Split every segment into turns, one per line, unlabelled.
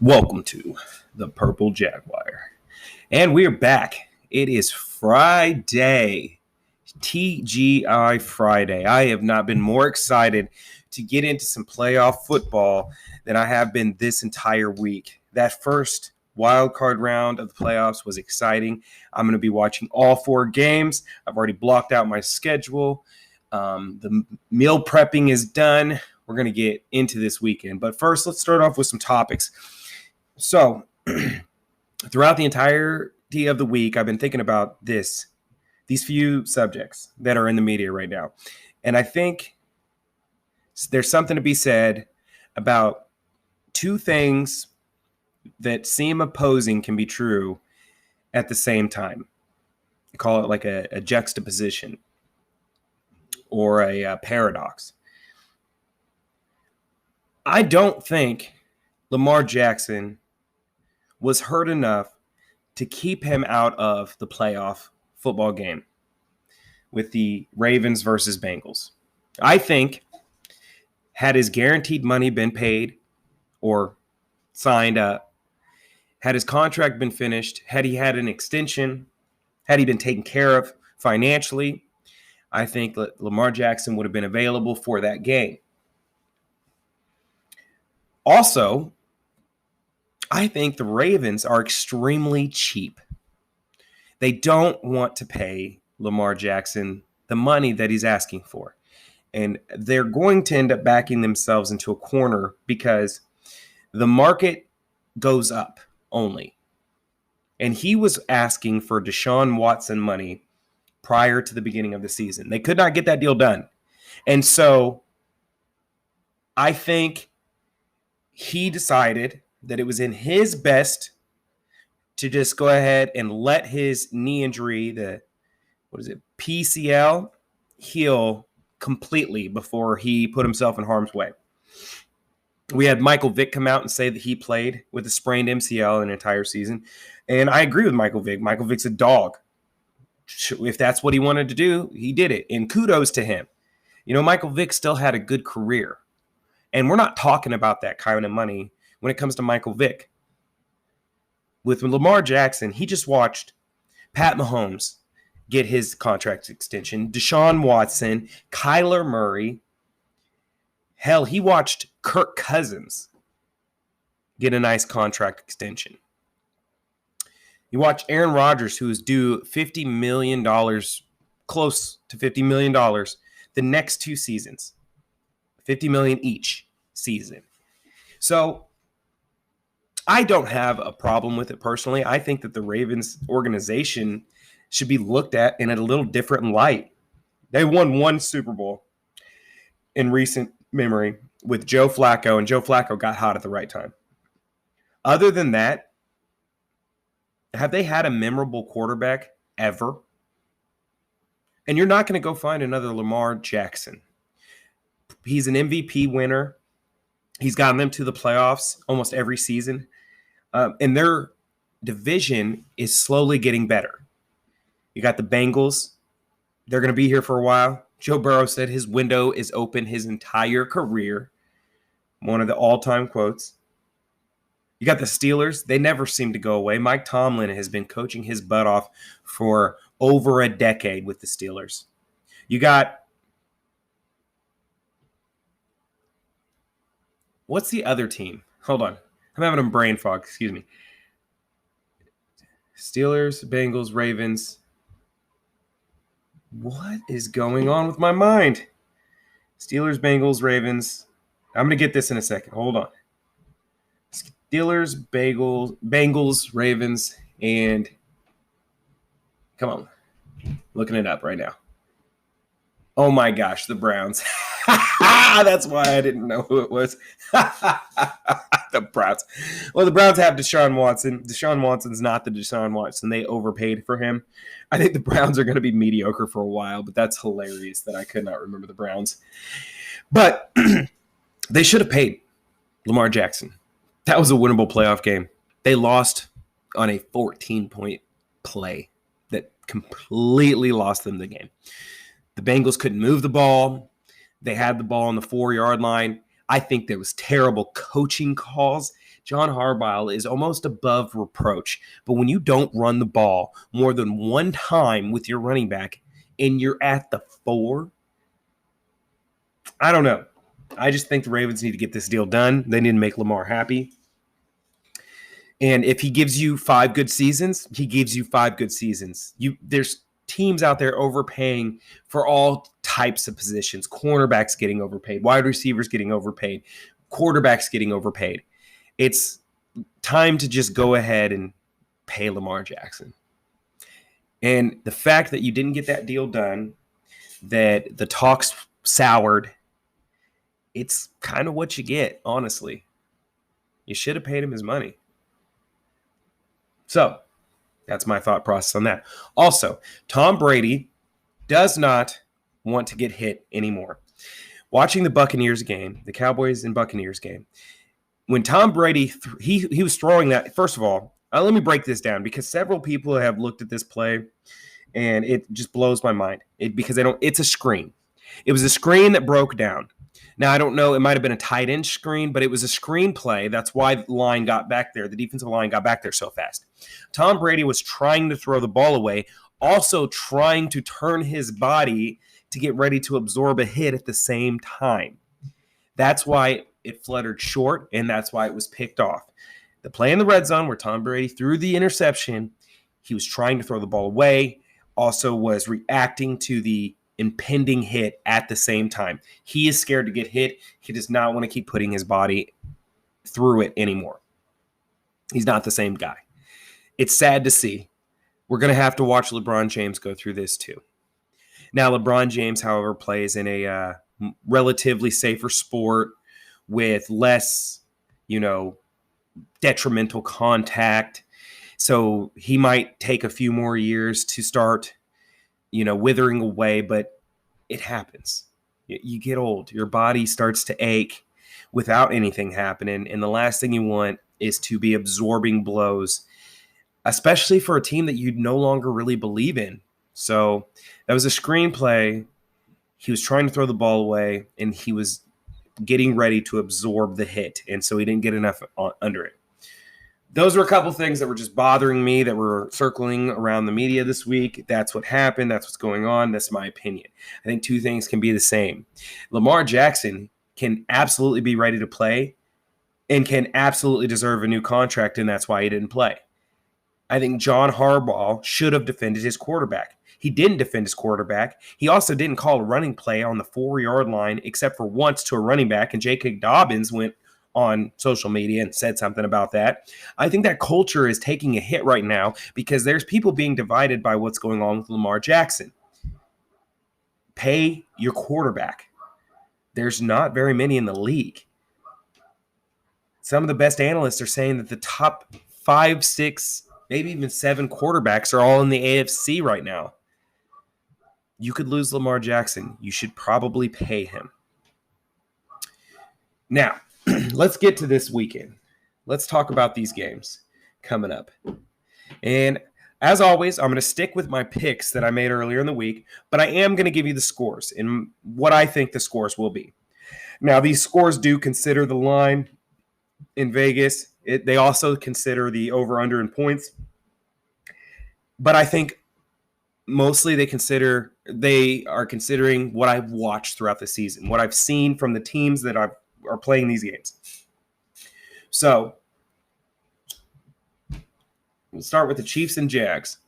Welcome to the Purple Jaguar. And we are back. It is Friday, TGI Friday. I have not been more excited to get into some playoff football than I have been this entire week. That first wild card round of the playoffs was exciting. I'm going to be watching all 4 games. I've already blocked out my schedule. The meal prepping is done. We're going to get into this weekend. But first, let's start off with some topics. So, throughout the entirety of the week, I've been thinking about these few subjects that are in the media right now. And I think there's something to be said about 2 things that seem opposing can be true at the same time. I call it like a juxtaposition or a paradox. I don't think Lamar Jackson was hurt enough to keep him out of the playoff football game with the Ravens versus Bengals. I think had his guaranteed money been paid or signed up, had his contract been finished, had he had an extension, had he been taken care of financially, I think Lamar Jackson would have been available for that game. Also, I think the Ravens are extremely cheap. They don't want to pay Lamar Jackson the money that he's asking for. And they're going to end up backing themselves into a corner because the market goes up only. And he was asking for Deshaun Watson money prior to the beginning of the season. They could not get that deal done. And so I think he decided that it was in his best to just go ahead and let his knee injury, PCL, heal completely before he put himself in harm's way. We had Michael Vick come out and say that he played with a sprained MCL an entire season. And I agree with Michael Vick. Michael Vick's a dog. If that's what he wanted to do, he did it. And kudos to him. You know, Michael Vick still had a good career. And we're not talking about that kind of money when it comes to Michael Vick. With Lamar Jackson, he just watched Pat Mahomes get his contract extension, Deshaun Watson, Kyler Murray. Hell, he watched Kirk Cousins get a nice contract extension. You watch Aaron Rodgers, who is due $50 million, close to $50 million, the next 2 seasons. $50 million each season. So I don't have a problem with it personally. I think that the Ravens organization should be looked at in a little different light. They won 1 Super Bowl in recent memory with Joe Flacco, and Joe Flacco got hot at the right time. Other than that, have they had a memorable quarterback ever? And you're not going to go find another Lamar Jackson. He's an MVP winner. He's gotten them to the playoffs almost every season. And their division is slowly getting better. You got the Bengals. They're going to be here for a while. Joe Burrow said his window is open his entire career. One of the all-time quotes. You got the Steelers. They never seem to go away. Mike Tomlin has been coaching his butt off for over a decade with the Steelers. You got... What's the other team? Hold on. I'm having a brain fog. Excuse me. Steelers, Bengals, Ravens. What is going on with my mind? Steelers, Bengals, Ravens. I'm going to get this in a second. Hold on. Steelers, Bengals, Ravens, and come on. Looking it up right now. Oh my gosh, the Browns. That's why I didn't know who it was. The Browns. Well, the Browns have Deshaun Watson. Deshaun Watson's not the Deshaun Watson. They overpaid for him. I think the Browns are going to be mediocre for a while, but that's hilarious that I could not remember the Browns. But they should have paid Lamar Jackson. That was a winnable playoff game. They lost on a 14-point play that completely lost them the game. The Bengals couldn't move the ball. They had the ball on the 4-yard line. I think there was terrible coaching calls John Harbaugh is almost above reproach. But when you don't run the ball more than one time with your running back and you're at the 4, I don't know. I just think the Ravens need to get this deal done. They need to make Lamar happy. And if he gives you 5 good seasons, he gives you 5 good seasons. There's teams out there overpaying for all types of positions. Cornerbacks getting overpaid, wide receivers getting overpaid, quarterbacks getting overpaid. It's time to just go ahead and pay Lamar Jackson. And the fact that you didn't get that deal done, that the talks soured, it's kind of what you get, honestly. You should have paid him his money. So that's my thought process on that. Also, Tom Brady does not want to get hit anymore. Watching the Buccaneers game, the Cowboys and Buccaneers game, when Tom Brady, he was throwing that, first of all, let me break this down because several people have looked at this play and it just blows my mind because it's a screen. It was a screen that broke down. Now, I don't know, it might have been a tight end screen, but it was a screen play. That's why the line got back there. The defensive line got back there so fast. Tom Brady was trying to throw the ball away, also trying to turn his body to get ready to absorb a hit at the same time. That's why it fluttered short, and that's why it was picked off. The play in the red zone where Tom Brady threw the interception, he was trying to throw the ball away, also was reacting to the impending hit at the same time. He is scared to get hit. He does not want to keep putting his body through it anymore. He's not the same guy. It's sad to see. We're going to have to watch LeBron James go through this too. Now, LeBron James, however, plays in a relatively safer sport with less, detrimental contact. So he might take a few more years to start withering away, but it happens. You get old. Your body starts to ache without anything happening, and the last thing you want is to be absorbing blows, especially for a team that you no longer really believe in. So that was a screenplay. He was trying to throw the ball away, and he was getting ready to absorb the hit, and so he didn't get enough under it. Those were a couple things that were just bothering me that were circling around the media this week. That's what happened. That's what's going on. That's my opinion. I think 2 things can be the same. Lamar Jackson can absolutely be ready to play and can absolutely deserve a new contract, and that's why he didn't play. I think John Harbaugh should have defended his quarterback. He didn't defend his quarterback. He also didn't call a running play on the 4-yard line except for once to a running back, and J.K. Dobbins went on social media and said something about that. I think that culture is taking a hit right now because there's people being divided by what's going on with Lamar Jackson. Pay your quarterback. There's not very many in the league. Some of the best analysts are saying that the top 5, 6, maybe even 7 quarterbacks are all in the AFC right now. You could lose Lamar Jackson. You should probably pay him. Now, let's get to this weekend. Let's talk about these games coming up. And as always, I'm going to stick with my picks that I made earlier in the week, but I am going to give you the scores and what I think the scores will be. Now, these scores do consider the line in Vegas. They also consider the over-under in points. But I think mostly they are considering what I've watched throughout the season, what I've seen from the teams that are playing these games. So we'll start with the Chiefs and Jags.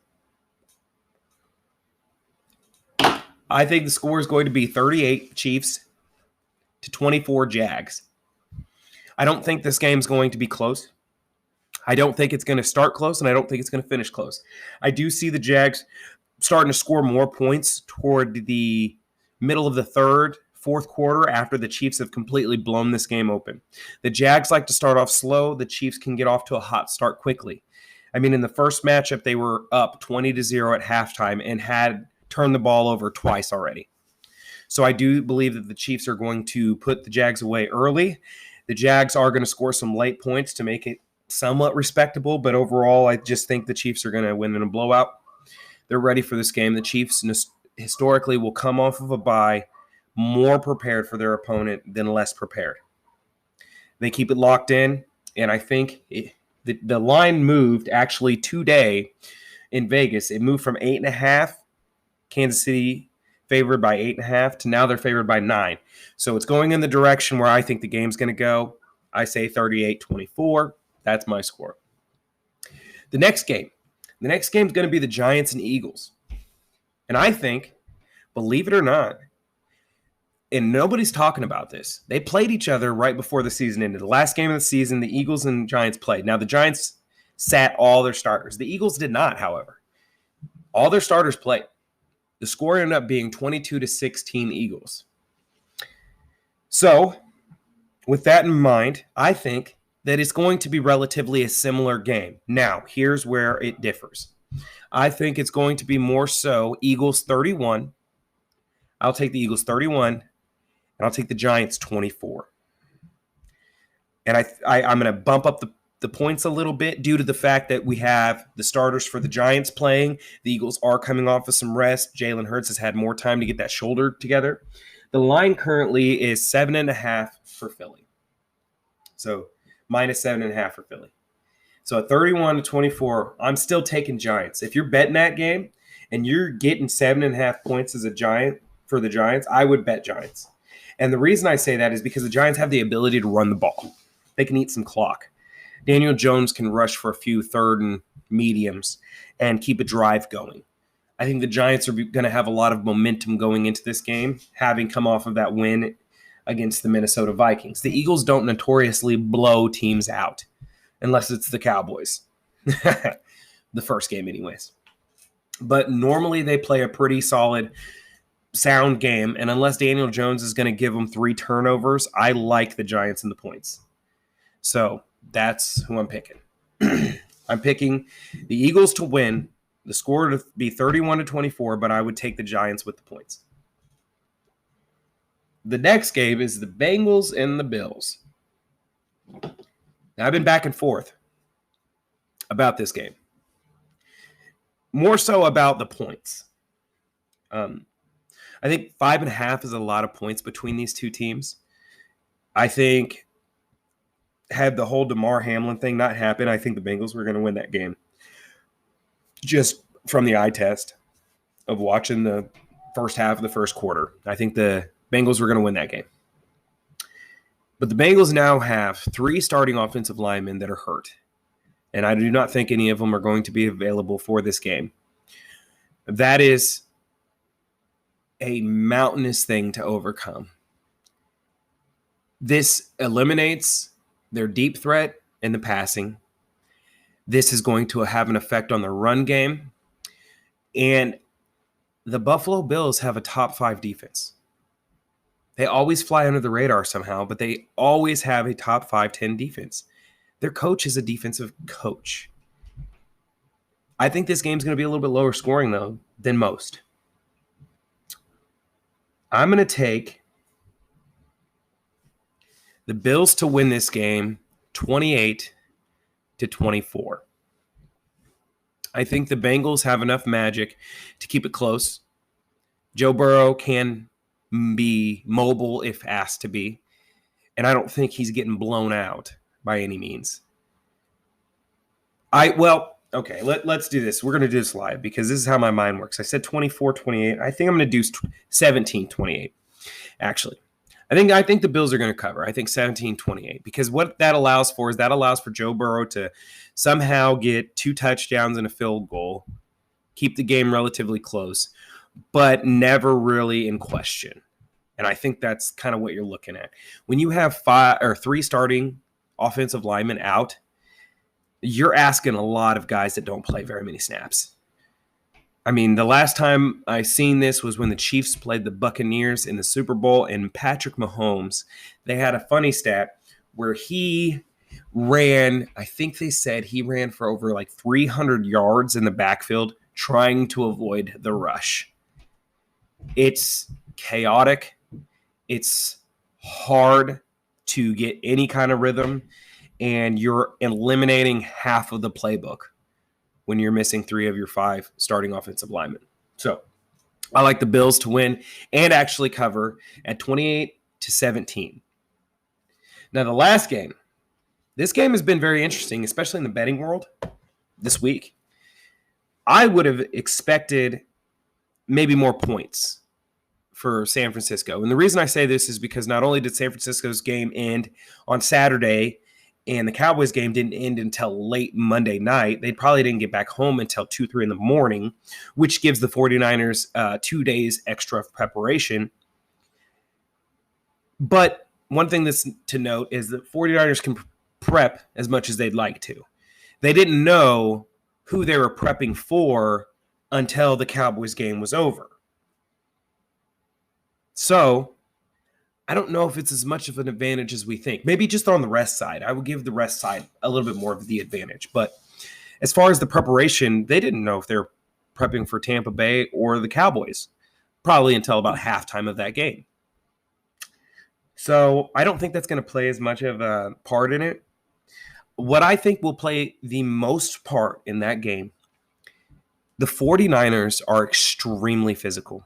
I think the score is going to be 38 Chiefs to 24 Jags. I don't think this game is going to be close. I don't think it's going to start close, and I don't think it's going to finish close. I do see the Jags starting to score more points toward the middle of the third, fourth quarter after the Chiefs have completely blown this game open. The Jags like to start off slow. The Chiefs can get off to a hot start quickly. I mean, in the first matchup, they were up 20-0 at halftime and had turned the ball over twice already. So I do believe that the Chiefs are going to put the Jags away early. The Jags are going to score some late points to make it somewhat respectable, but overall, I just think the Chiefs are going to win in a blowout. They're ready for this game. The Chiefs historically will come off of a bye more prepared for their opponent than less prepared. They keep it locked in. And I think the line moved actually today in Vegas. It moved from 8.5, Kansas City favored by 8.5, to now they're favored by 9. So it's going in the direction where I think the game's going to go. I say 38-24. That's my score. The next game is going to be the Giants and Eagles. And I think, believe it or not, and nobody's talking about this, they played each other right before the season ended. The last game of the season, the Eagles and Giants played. Now, the Giants sat all their starters. The Eagles did not, however. All their starters played. The score ended up being 22-16 Eagles. So, with that in mind, I think that it's going to be relatively a similar game. Now, here's where it differs. I think it's going to be more so Eagles 31. I'll take the Eagles 31, and I'll take the Giants 24. And I'm going to bump up the points a little bit due to the fact that we have the starters for the Giants playing. The Eagles are coming off of some rest. Jalen Hurts has had more time to get that shoulder together. The line currently is 7.5 for Philly. So minus 7.5 for Philly. So at 31-24, I'm still taking Giants. If you're betting that game and you're getting 7.5 points as a Giant for the Giants, I would bet Giants. And the reason I say that is because the Giants have the ability to run the ball. They can eat some clock. Daniel Jones can rush for a few third and mediums and keep a drive going. I think the Giants are going to have a lot of momentum going into this game, having come off of that win against the Minnesota Vikings. The Eagles don't notoriously blow teams out unless it's the Cowboys. The first game anyways. But normally they play a pretty solid, sound game, and unless Daniel Jones is going to give them 3 turnovers, I like the Giants in the points. So that's who I'm picking. I'm picking the Eagles to win, the score to be 31-24, but I would take the Giants with the points. The next game is the Bengals and the Bills. Now, I've been back and forth about this game. More so about the points. I think 5.5 is a lot of points between these two teams. I think had the whole DeMar Hamlin thing not happen, I think the Bengals were going to win that game. Just from the eye test of watching the first half of the first quarter, I think the Bengals were going to win that game. But the Bengals now have 3 starting offensive linemen that are hurt. And I do not think any of them are going to be available for this game. That is a mountainous thing to overcome. This eliminates their deep threat in the passing. This is going to have an effect on the run game. And the Buffalo Bills have a top 5 defense. They always fly under the radar somehow, but they always have a top 5-10 defense. Their coach is a defensive coach. I think this game's going to be a little bit lower scoring, though, than most. I'm going to take the Bills to win this game 28-24. I think the Bengals have enough magic to keep it close. Joe Burrow can be mobile if asked to be, and I don't think he's getting blown out by any means. Let's do this. We're going to do this live because this is how my mind works. I said 24-28. I think I'm going to do 17-28, actually. I think the Bills are going to cover. I think 17-28 because what that allows for is Joe Burrow to somehow get 2 touchdowns and a field goal, keep the game relatively close, but never really in question. And I think that's kind of what you're looking at. When you have 3 starting offensive linemen out, you're asking a lot of guys that don't play very many snaps. I mean, the last time I seen this was when the Chiefs played the Buccaneers in the Super Bowl, and Patrick Mahomes, they had a funny stat where he ran, I think they said he ran for over like 300 yards in the backfield trying to avoid the rush. It's chaotic. It's hard to get any kind of rhythm, and you're eliminating half of the playbook when you're missing 3 of your 5 starting offensive linemen. So I like the Bills to win and actually cover at 28-17. Now, the last game, This game has been very interesting, especially in the betting world this week. I would have expected maybe more points for San Francisco. And the reason I say this is because not only did San Francisco's game end on Saturday and the Cowboys game didn't end until late Monday night, they probably didn't get back home until 2, 3 in the morning, which gives the 49ers 2 days extra of preparation. But one thing that's to note is that 49ers can prep as much as they'd like to. They didn't know who they were prepping for until the Cowboys game was over. So I don't know if it's as much of an advantage as we think. Maybe just on the rest side. I would give the rest side a little bit more of the advantage. But as far as the preparation, they didn't know if they're prepping for Tampa Bay or the Cowboys, probably until about halftime of that game. So I don't think that's going to play as much of a part in it. What I think will play the most part in that game, the 49ers are extremely physical.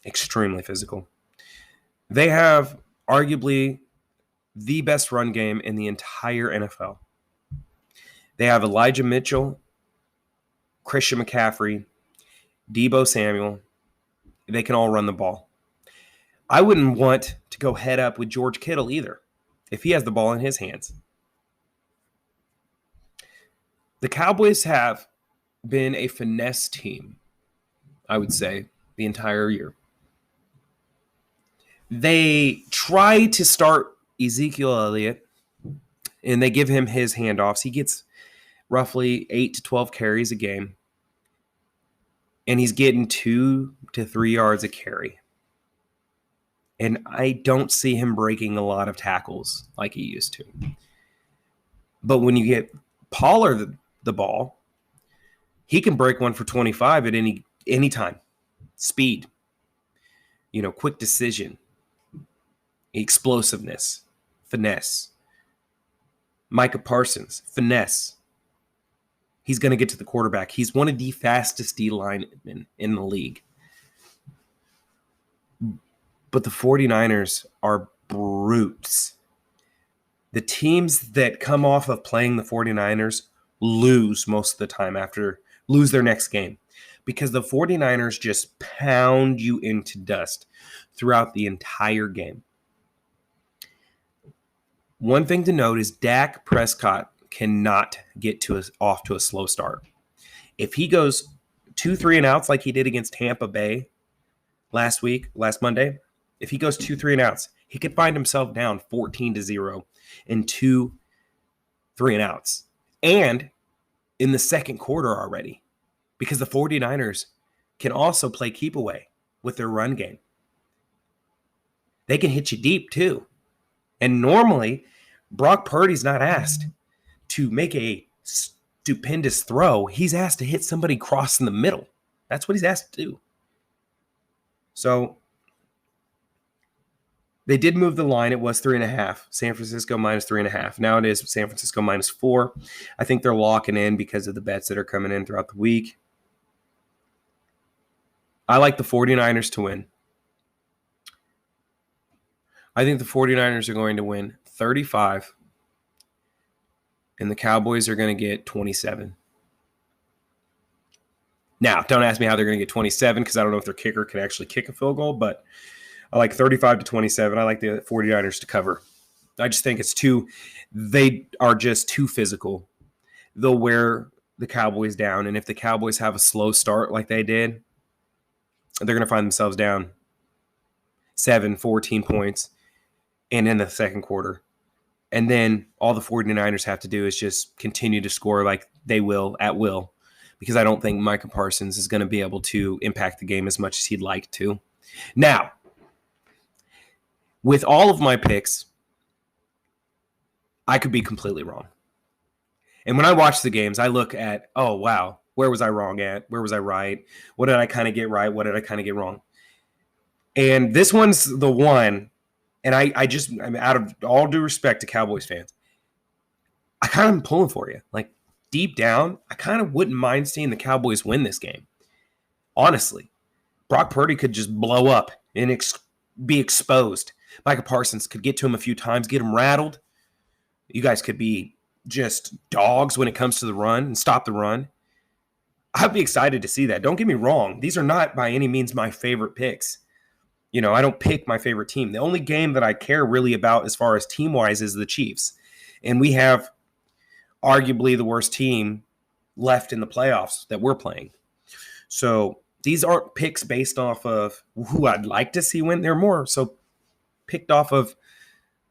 Extremely physical. They have arguably the best run game in the entire NFL. They have Elijah Mitchell, Christian McCaffrey, Deebo Samuel. They can all run the ball. I wouldn't want to go head up with George Kittle either if he has the ball in his hands. The Cowboys have been a finesse team, I would say, the entire year. They try to start Ezekiel Elliott, and they give him his handoffs. He gets roughly 8 to 12 carries a game, and he's getting 2 to 3 yards a carry. And I don't see him breaking a lot of tackles like he used to. But when you get Pollard the ball, he can break one for 25 at any time. Speed, quick decision, explosiveness, finesse. Micah Parsons, finesse. He's going to get to the quarterback. He's one of the fastest D linemen in the league. But the 49ers are brutes. The teams that come off of playing the 49ers lose most of the time lose their next game, because the 49ers just pound you into dust throughout the entire game. One thing to note is Dak Prescott cannot get off to a slow start. If he goes 2, 3 and outs like he did against Tampa Bay last Monday, if he goes 2, 3 and outs, he could find himself down 14-0 in 2, 3 and outs. And in the second quarter already, because the 49ers can also play keep away with their run game. They can hit you deep too. And normally, Brock Purdy's not asked to make a stupendous throw. He's asked to hit somebody crossing the middle. That's what he's asked to do. So they did move the line. It was 3.5. San Francisco minus 3.5. Now it is San Francisco minus 4. I think they're locking in because of the bets that are coming in throughout the week. I like the 49ers to win. I think the 49ers are going to win 35, and the Cowboys are going to get 27. Now, don't ask me how they're going to get 27 because I don't know if their kicker can actually kick a field goal, but I like 35-27. I like the 49ers to cover. I just think they are just too physical. They'll wear the Cowboys down, and if the Cowboys have a slow start like they did, they're going to find themselves down 14 points and in the second quarter. And then all the 49ers have to do is just continue to score like they will at will, because I don't think Micah Parsons is going to be able to impact the game as much as he'd like to. Now, with all of my picks, I could be completely wrong. And when I watch the games, I look at, oh, wow, where was I wrong at? Where was I right? What did I kind of get right? What did I kind of get wrong? And this one's the one, and I'm out of all due respect to Cowboys fans, I kind of am pulling for you. Like, deep down, I kind of wouldn't mind seeing the Cowboys win this game. Honestly, Brock Purdy could just blow up and be exposed. Micah Parsons could get to him a few times, get him rattled, You guys could be just dogs when it comes to the run and stop the run. I'd be excited to see that. Don't get me wrong. These are not by any means my favorite picks. I don't pick my favorite team. The only game that I care really about as far as team-wise is the Chiefs. And we have arguably the worst team left in the playoffs that we're playing. So these aren't picks based off of who I'd like to see win. They're more so picked off of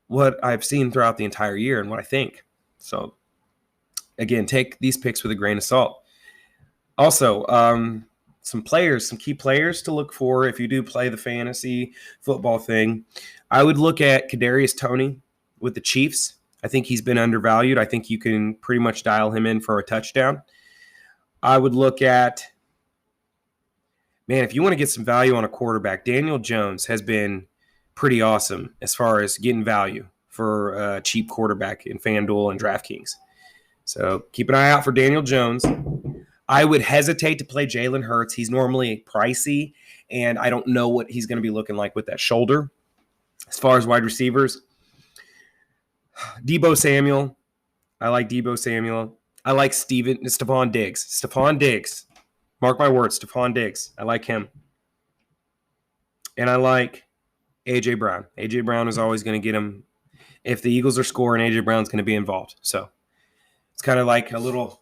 what I've seen throughout the entire year and what I think. So, again, take these picks with a grain of salt. Also, some key players to look for if you do play the fantasy football thing. I would look at Kadarius Toney with the Chiefs. I think he's been undervalued. I think you can pretty much dial him in for a touchdown. I would look at, if you want to get some value on a quarterback, Daniel Jones has been pretty awesome as far as getting value for a cheap quarterback in FanDuel and DraftKings. So keep an eye out for Daniel Jones. I would hesitate to play Jalen Hurts. He's normally pricey, and I don't know what he's going to be looking like with that shoulder. As far as wide receivers, Deebo Samuel. I like Deebo Samuel. I like Stephon Diggs. Stephon Diggs. Mark my words, Stephon Diggs. I like him. And I like A.J. Brown. A.J. Brown is always going to get him. If the Eagles are scoring, A.J. Brown's going to be involved. So it's kind of like a little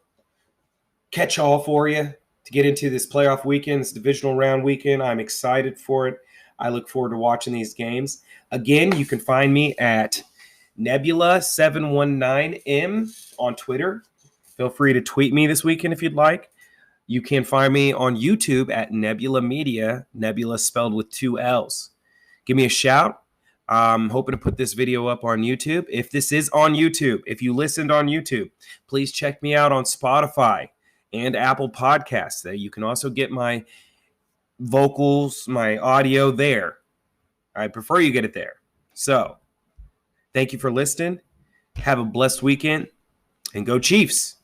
catch-all for you to get into this playoff weekend, this divisional round weekend. I'm excited for it. I look forward to watching these games. Again, you can find me at Nebula719M on Twitter. Feel free to tweet me this weekend if you'd like. You can find me on YouTube at Nebula Media, Nebula spelled with 2 L's. Give me a shout. I'm hoping to put this video up on YouTube. If this is on YouTube, if you listened on YouTube, please check me out on Spotify and Apple Podcasts. You can also get my vocals, my audio there. I prefer you get it there. So, thank you for listening. Have a blessed weekend, and go Chiefs.